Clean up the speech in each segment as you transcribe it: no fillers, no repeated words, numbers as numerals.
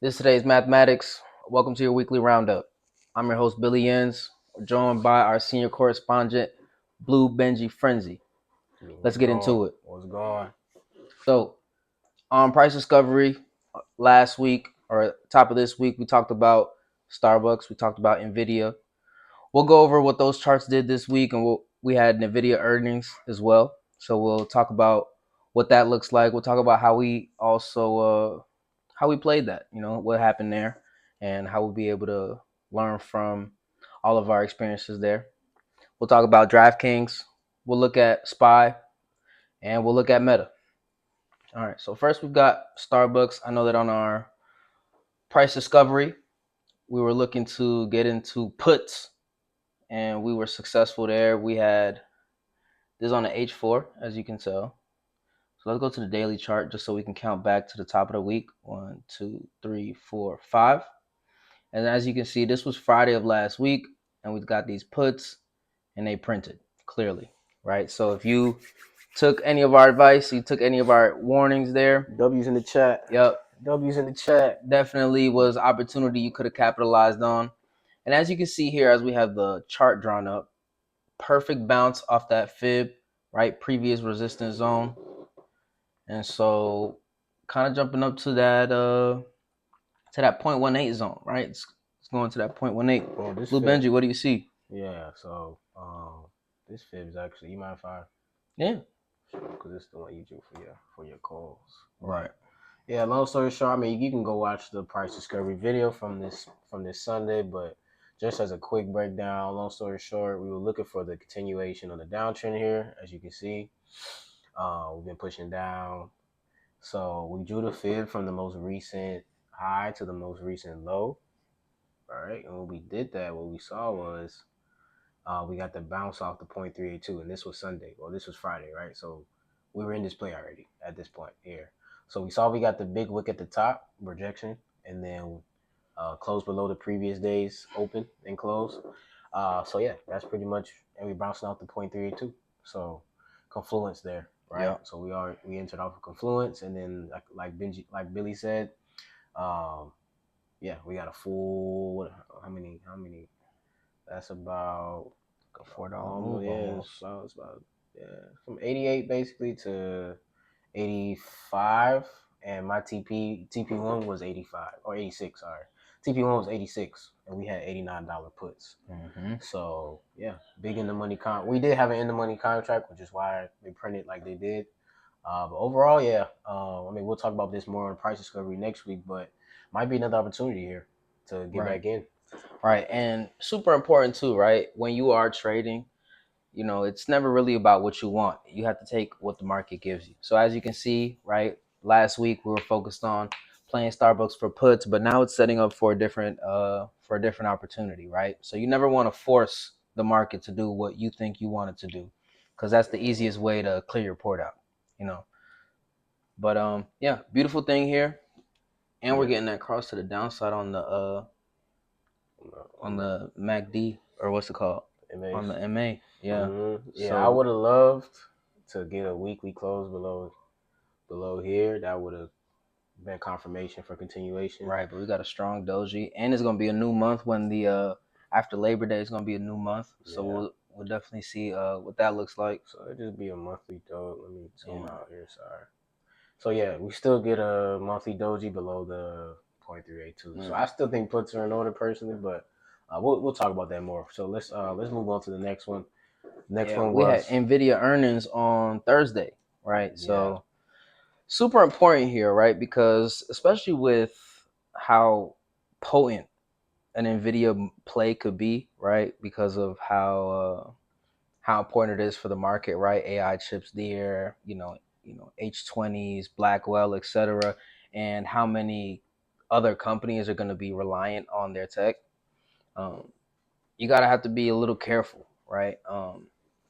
This is today's mathematics. Welcome to your weekly roundup. I'm your host, Billy Yenz, joined by our senior correspondent, BlueBenjiFrenzi. Let's get into it. What's going? So, on price discovery, last week or top of this week, we talked about Starbucks. We talked about NVIDIA. We'll go over what those charts did this week, and we had NVIDIA earnings as well. So we'll talk about what that looks like. We'll talk about how we also how we played that. What happened there, and how we'll be able to learn from all of our experiences there. We'll talk about DraftKings. We'll look at SPY, and we'll look at Meta. All right. So first, we've got Starbucks. I know that on our price discovery, we were looking to get into puts, and we were successful there. We had this on the H4, as you can tell. So let's go to the daily chart just so we can count back to the top of the week. 1, 2, 3, 4, 5. And as you can see, this was Friday of last week, and we've got these puts, and they printed clearly, right? So if you took any of our advice, you took any of our warnings there. W's in the chat. Yep. W's in the chat. Definitely was opportunity you could have capitalized on. And as you can see here, as we have the chart drawn up, perfect bounce off that fib, right? Previous resistance zone. And so kind of jumping up to that 0.18 zone, right? It's going to that 0.18. Well, Blue Benji, what do you see? Yeah, so this fib is actually, you mind if I? Yeah. Sure, because it's the one you do for your calls. Right. Yeah, long story short, I mean, you can go watch the price discovery video from this Sunday, but just as a quick breakdown, long story short, we were looking for the continuation of the downtrend here, as you can see. We've been pushing down. So we drew the fib from the most recent high to the most recent low. All right. And when we did that, what we saw was we got the bounce off the 0.382. And this was Sunday. Well, this was Friday, right? So we were in this play already at this point here. So we saw we got the big wick at the top, rejection, and then closed below the previous day's open and close. So yeah, that's pretty much, and we bouncing off the 0.382. So confluence there, right? Yeah. So we entered off of confluence, and then like Billy said, yeah, we got a full how many? That's about $4 move almost. It's about from 88 basically to 85, and my TP1 was 85 or 86. Sorry, TP1 was 86, and we had $89 puts. Mm-hmm. So yeah, big in the money we did have an in the money contract, which is why they printed like they did. But overall, yeah, I mean, we'll talk about this more on price discovery next week, but might be another opportunity here to get back in. Right, and super important too, right? When you are trading, it's never really about what you want. You have to take what the market gives you. So as you can see, right, last week we were focused on playing Starbucks for puts, but now it's setting up for a different opportunity, right? So you never want to force the market to do what you think you want it to do, because that's the easiest way to clear your port out, But yeah, beautiful thing here, and we're getting that cross to the downside on the MACD, or what's it called? MAs. On the MA. Yeah. Mm-hmm. Yeah, So I would have loved to get a weekly close below here. That would have been confirmation for continuation. right, but we got a strong doji, and it's gonna be a new month when the after Labor Day is gonna be a new month. So we'll definitely see what that looks like. So it just be a monthly doji. Let me zoom out here. Sorry. So yeah, we still get a monthly doji below the 0.382. So I still think puts are in order personally, but we'll talk about that more. So let's move on to the next one. Next one we was had NVIDIA earnings on Thursday, right? So super important here, right? Because especially with how potent an NVIDIA play could be, right? Because of how important it is for the market, right? AI chips there, H20s, Blackwell, etc., and how many other companies are going to be reliant on their tech. You gotta have to be a little careful, right?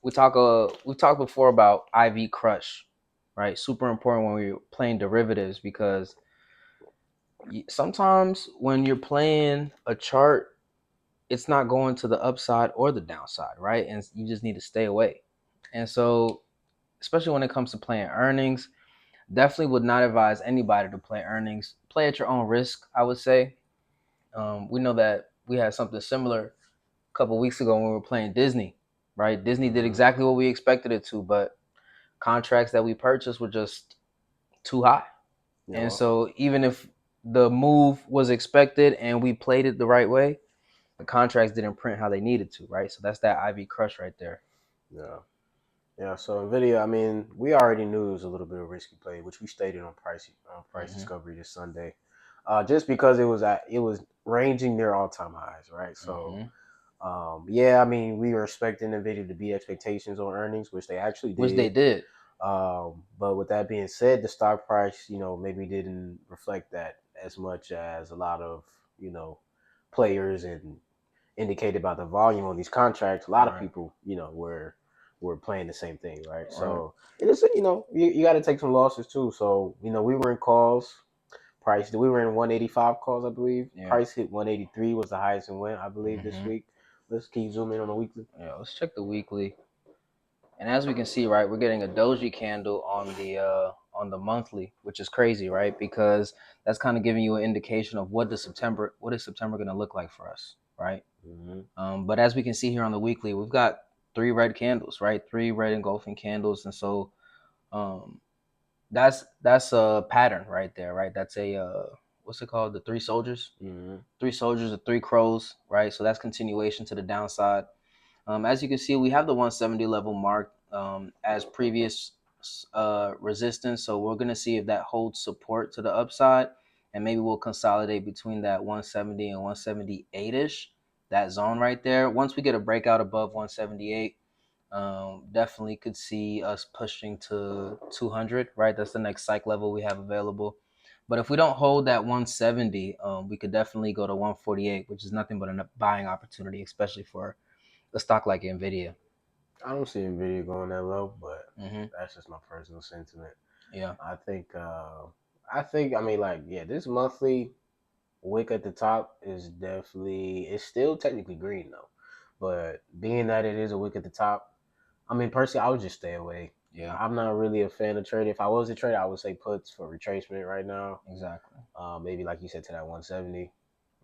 We talked before about IV crush, right? Super important when we're playing derivatives, because sometimes when you're playing a chart, it's not going to the upside or the downside, right? And you just need to stay away. And so, especially when it comes to playing earnings, Definitely would not advise anybody to play earnings. Play at your own risk, I would say. We know that we had something similar a couple weeks ago when we were playing Disney, right? Disney did exactly what we expected it to, but contracts that we purchased were just too high. You And know, so even if the move was expected and we played it the right way, the contracts didn't print how they needed to, right? So that's that IV crush right there. yeah. Yeah, so NVIDIA, I mean, we already knew it was a little bit of risky play, which we stated on price Mm-hmm. discovery this Sunday, just because it was ranging near all time highs, right? So, Mm-hmm. yeah, I mean, we were expecting NVIDIA to beat expectations on earnings, which they actually Which they did. did. But with that being said, the stock price, maybe didn't reflect that as much as a lot of players and indicated by the volume on these contracts. A lot of Right. people, were playing the same thing, right? Right. So it is, you got to take some losses too. So we were in calls. Price, we were in 185 calls, I believe. Yeah. Price hit 183, was the highest and went, I believe, this Mm-hmm. week. Let's keep zooming in on the weekly. Yeah. Let's check the weekly. And as we can see, right, we're getting a doji candle on the monthly, which is crazy, right? Because that's kind of giving you an indication of what is September going to look like for us, right? Mm-hmm. But as we can see here on the weekly, we've got three red candles, right? Three red engulfing candles, and so um, that's a pattern right there, right? That's a what's it called? The three soldiers, Mm-hmm. three soldiers, the three crows, right? So that's continuation to the downside. As you can see, we have the 170 level marked as previous resistance. So we're going to see if that holds support to the upside. And maybe we'll consolidate between that 170 and 178-ish, that zone right there. Once we get a breakout above 178, definitely could see us pushing to 200, right? That's the next psych level we have available. But if we don't hold that 170, we could definitely go to 148, which is nothing but a buying opportunity, especially for a stock like NVIDIA. I don't see Nvidia going that low, but Mm-hmm. that's just my personal sentiment. Yeah. I think, I mean, like, yeah, this monthly wick at the top is definitely, it's still technically green though, but being that it is a wick at the top, I mean, personally, I would just stay away. Yeah. I'm not really a fan of trading. If I was a trader, I would say puts for retracement right now. Exactly. Maybe like you said to that 170.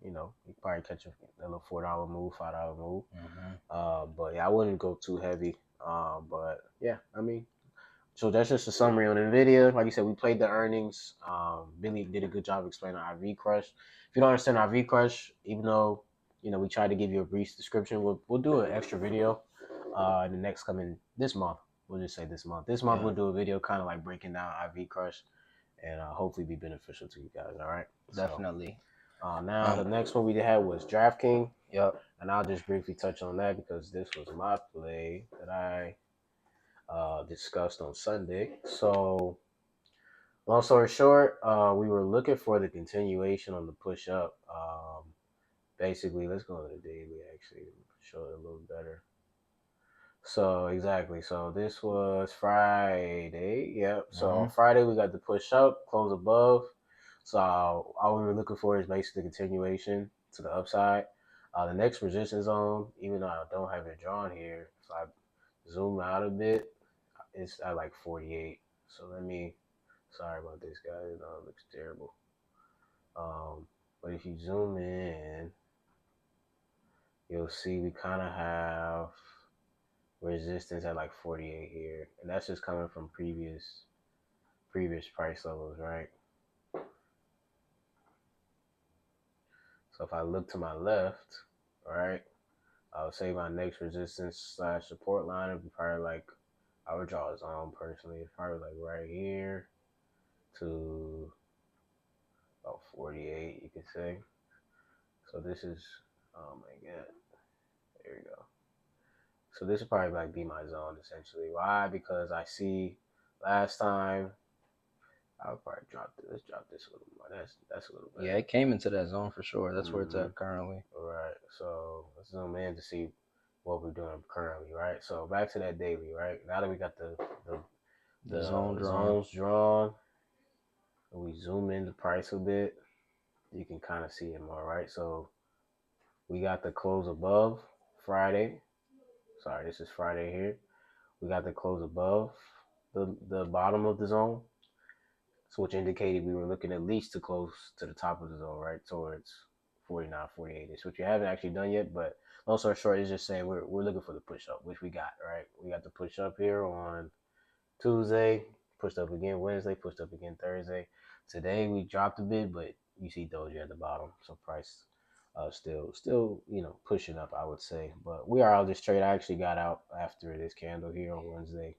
You could probably catch a little $4 move, $5 move. Mm-hmm. But yeah, I wouldn't go too heavy. But yeah, I mean, so that's just a summary on NVIDIA. Like you said, we played the earnings. Billy did a good job explaining IV Crush. If you don't understand IV Crush, even though we tried to give you a brief description, we'll do an extra video in the next coming this month. We'll just say this month. This month Yeah. we'll do a video kind of like breaking down IV Crush and hopefully be beneficial to you guys. All right. Definitely. So now the next one we had was DraftKings, Yep. and I'll just briefly touch on that because this was my play that I discussed on Sunday. So, long story short, we were looking for the continuation on the push up. Basically, let's go to the daily actually show it a little better. So exactly. So this was Friday. Yep. So Mm-hmm. on Friday we got the push up, close above. So all we were looking for is basically the continuation to the upside. The next resistance zone, even though I don't have it drawn here, if I zoom out a bit, it's at like 48. So let me. Sorry about this, guys. It looks terrible. But if you zoom in, you'll see we kind of have resistance at like 48 here, and that's just coming from previous price levels, right? So if I look to my left, right, I would say my next resistance slash support line would be probably like, I would draw a zone personally. It's probably like right here to about 48, you could say. So this is, oh my god, there we go. So this would probably like be my zone essentially. Why? Because I see last time I would probably drop this. Let's drop this a little more. That's a little Yeah, better. it came into that zone for sure. That's where it's Mm-hmm. at currently. All right. So let's zoom in to see what we're doing currently, right? So back to that daily, right? Now that we got The zone the drawn. zones drawn, and we zoom in the price a bit, you can kind of see it more, right? So we got the close above Friday. Sorry, this is Friday here. We got the close above the bottom of the zone. So which indicated we were looking at least to close to the top of the zone, right, towards 49, 48ish, which we haven't actually done yet. But long story short, is just saying we're looking for the push up, which we got, right? We got the push up here on Tuesday, pushed up again Wednesday, pushed up again Thursday. Today we dropped a bit, but you see Doji at the bottom, so price still pushing up, I would say. But we are out this trade. I actually got out after this candle here on Wednesday.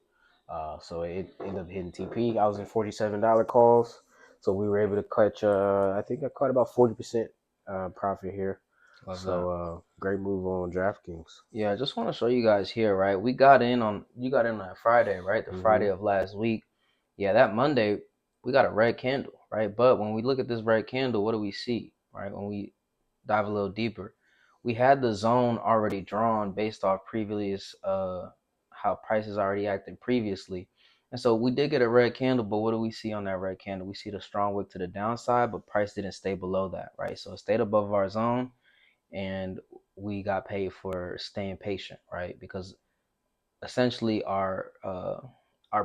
So it ended up hitting TP. I was in $47 calls, so we were able to catch. I think I caught about 40% profit here. Love that. So great move on DraftKings. Yeah, I just want to show you guys here, right? You got in on that Friday, right? The Friday of last week. Yeah, that Monday we got a red candle, right? But when we look at this red candle, what do we see, right? When we dive a little deeper, we had the zone already drawn based off previous how prices already acted previously. And so we did get a red candle, but what do we see on that red candle? We see the strong wick to the downside, but price didn't stay below that, right? So it stayed above our zone, and we got paid for staying patient, right? Because essentially our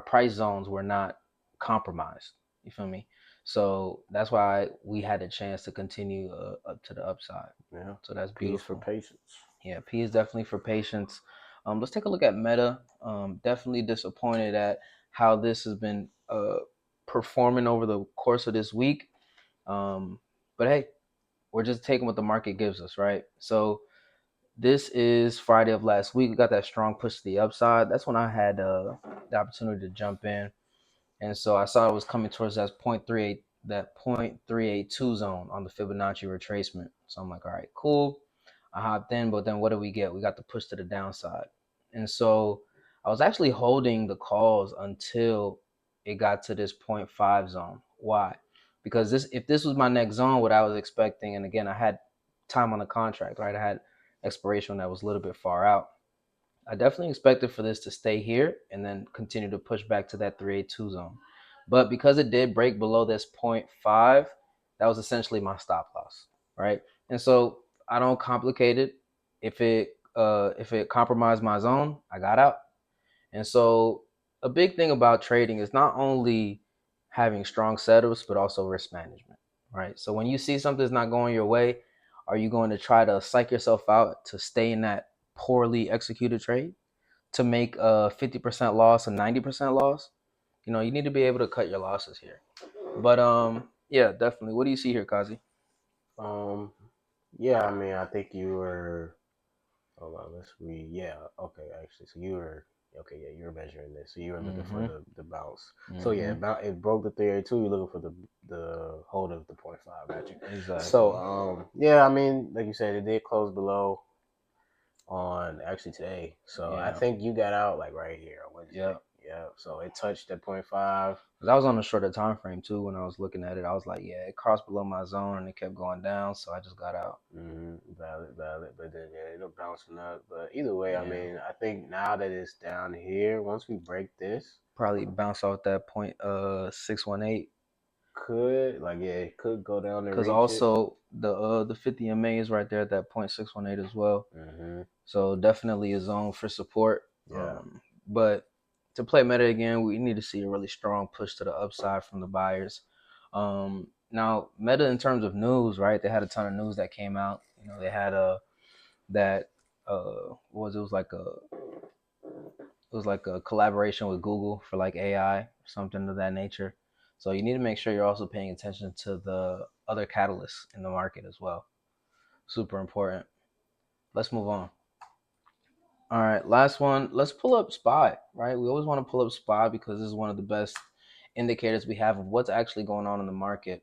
price zones were not compromised. You feel me? So that's why we had a chance to continue up to the upside. Yeah. So that's P is for beautiful. patience. Yeah, P is definitely for patience. Let's take a look at Meta. Definitely disappointed at how this has been performing over the course of this week. But hey, we're just taking what the market gives us, right? So this is Friday of last week. We got that strong push to the upside. That's when I had the opportunity to jump in, and so I saw it was coming towards that 0.382 zone on the Fibonacci retracement. So I'm like, all right, cool. I hopped in, but then what do we get? We got the push to the downside, and so I was actually holding the calls until it got to this zero point 0.5 zone. Why? Because if this was my next zone, what I was expecting, and again, I had time on the contract, right? I had expiration that was a little bit far out. I definitely expected for this to stay here and then continue to push back to that 382 zone. But because it did break below this zero point 0.5, that was essentially my stop loss, right? And so I don't complicate it. If it compromised my zone, I got out. And so a big thing about trading is not only having strong setups, but also risk management, right? So when you see something's not going your way, are you going to try to psych yourself out to stay in that poorly executed trade to make a 50% loss, a 90% loss? You need to be able to cut your losses here. But yeah, definitely. What do you see here, Kazi? Yeah, I mean, I think you were. Hold on, let's read. Yeah, okay, actually, so you were okay. Yeah, you were measuring this, so you were looking for the bounce. So yeah, it broke the 382. You're looking for the hold of the 0.5. Got you. Exactly. So yeah, I mean, like you said, it did close below on actually today. So I think you got out like right here on Wednesday. Yeah. Yeah. So it touched at 0.5. I was on a shorter time frame too when I was looking at it. I was like, yeah, it crossed below my zone and it kept going down, so I just got out. Valid. But then yeah, it ended up bouncing up. But either way, I mean, I think now that it's down here, once we break this, probably bounce off that point 618. It could go down there. Because also the 50 MA is right there at that 0.618 as well. So definitely a zone for support. Yeah. But to play meta again, we need to see a really strong push to the upside from the buyers. Now meta in terms of news, right? They had a ton of news that came out. They had it was like a collaboration with Google for like AI or something of that nature. So you need to make sure you're also paying attention to the other catalysts in the market as well. Super important. Let's move on. All right, last one. Let's pull up SPY, right? We always want to pull up SPY because this is one of the best indicators we have of what's actually going on in the market.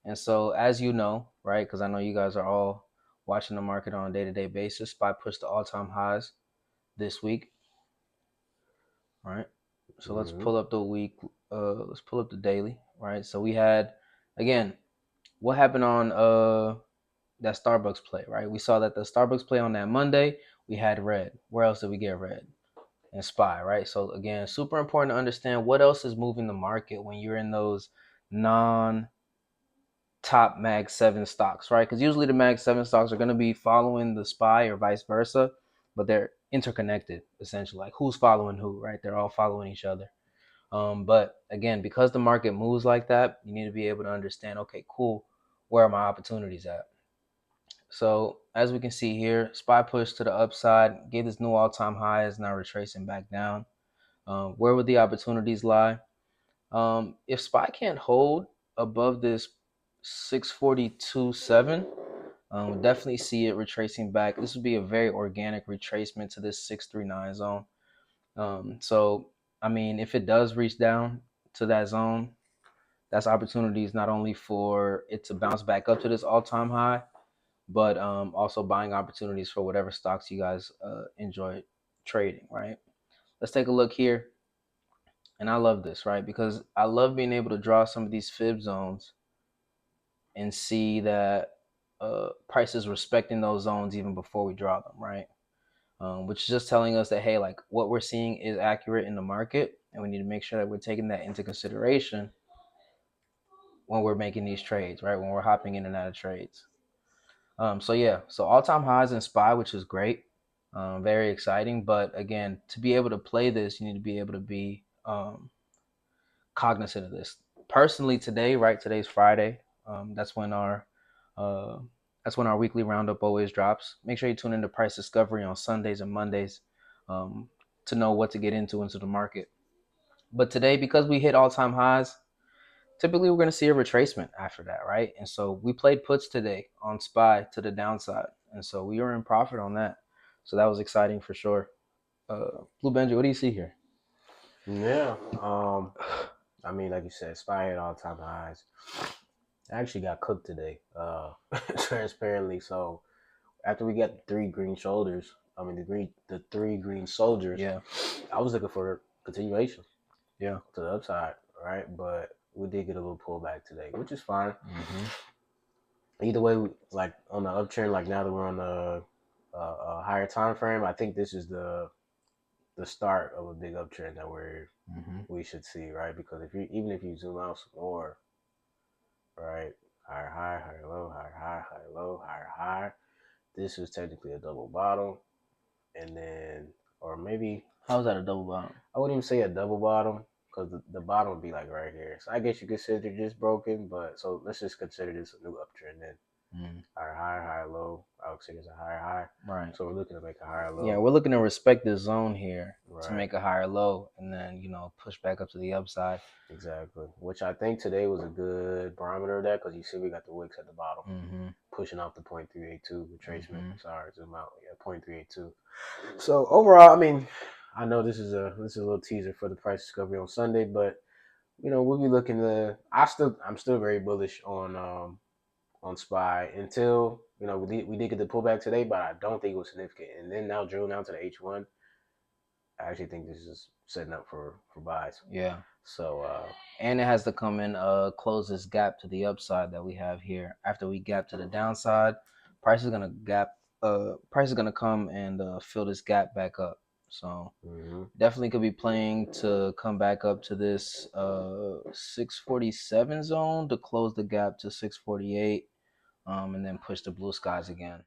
And so, as you know, right, because I know you guys are all watching the market on a day-to-day basis, SPY pushed to all-time highs this week. All right. So let's pull up the week. Let's pull up the daily, right? So we had, again, what happened on that Starbucks play, right? We saw that the Starbucks play on that Monday, we had red. Where else did we get red? And SPY, right? So again, super important to understand what else is moving the market when you're in those non-top Mag 7 stocks, right? Because usually the Mag 7 stocks are going to be following the SPY or vice versa, but they're interconnected essentially. Like who's following who, right? They're all following each other. But again, because the market moves like that, you need to be able to understand, okay, cool, where are my opportunities at? So as we can see here, SPY pushed to the upside, gave this new all-time high, is now retracing back down. Where would the opportunities lie? If SPY can't hold above this 642.7, we'll definitely see it retracing back. This would be a very organic retracement to this 639 zone. So, I mean, if it does reach down to that zone, that's opportunities not only for it to bounce back up to this all-time high, but also buying opportunities for whatever stocks you guys enjoy trading, right? Let's take a look here. And I love this, right? Because I love being able to draw some of these fib zones and see that prices respecting those zones even before we draw them, right? Which is just telling us that, hey, like what we're seeing is accurate in the market, and we need to make sure that we're taking that into consideration when we're making these trades, right? When we're hopping in and out of trades. So yeah, so all-time highs in SPY, which is great, very exciting. But again, to be able to play this, you need to be able to be cognizant of this. Personally, today, right? Today's Friday. That's when our uh, that's when our weekly roundup always drops. Make sure you tune into Price Discovery on Sundays and Mondays um, to know what to get into the market. But today, because we hit all-time highs, typically we're going to see a retracement after that, right? And so we played puts today on SPY to the downside, and so we were in profit on that. So that was exciting for sure. Blue Benji, what do you see here? Yeah. I mean, like you said, SPY had all time highs. I actually got cooked today, transparently. So after we got the three green shoulders, the three green soldiers. Yeah, I was looking for continuation yeah. to the upside, right? But we did get a little pullback today, which is fine. Either way, like on the uptrend, like now that we're on a higher time frame, I think this is the start of a big uptrend that we should see, right? Because even if you zoom out some more, right, higher high, higher low, higher high, higher low, higher high. This is technically a double bottom, and then or maybe How's that a double bottom? I wouldn't even say a double bottom because the bottom would be like right here. So I guess you could consider this broken, but so let's just consider this a new uptrend then. Higher high, higher low. I would say it's a higher high. Right. So we're looking to make a higher low. Yeah, we're looking to respect this zone here to Right. make a higher low, and then push back up to the upside. Exactly. Which I think today was a good barometer of that because you see we got the wicks at the bottom, pushing out the 0.382 retracement. Sorry, zoom out. Yeah, 0.382. So overall, I mean, I know this is a little teaser for the price discovery on Sunday, but we'll be looking to. I'm still very bullish on SPY until we did get the pullback today, but I don't think it was significant. And then now drilling down to the H1, I actually think this is setting up for buys. Yeah. So and it has to come in close this gap to the upside that we have here. After we gap to the downside, price is gonna come and fill this gap back up. So definitely could be playing to come back up to this 647 zone to close the gap to 648, and then push the blue skies again.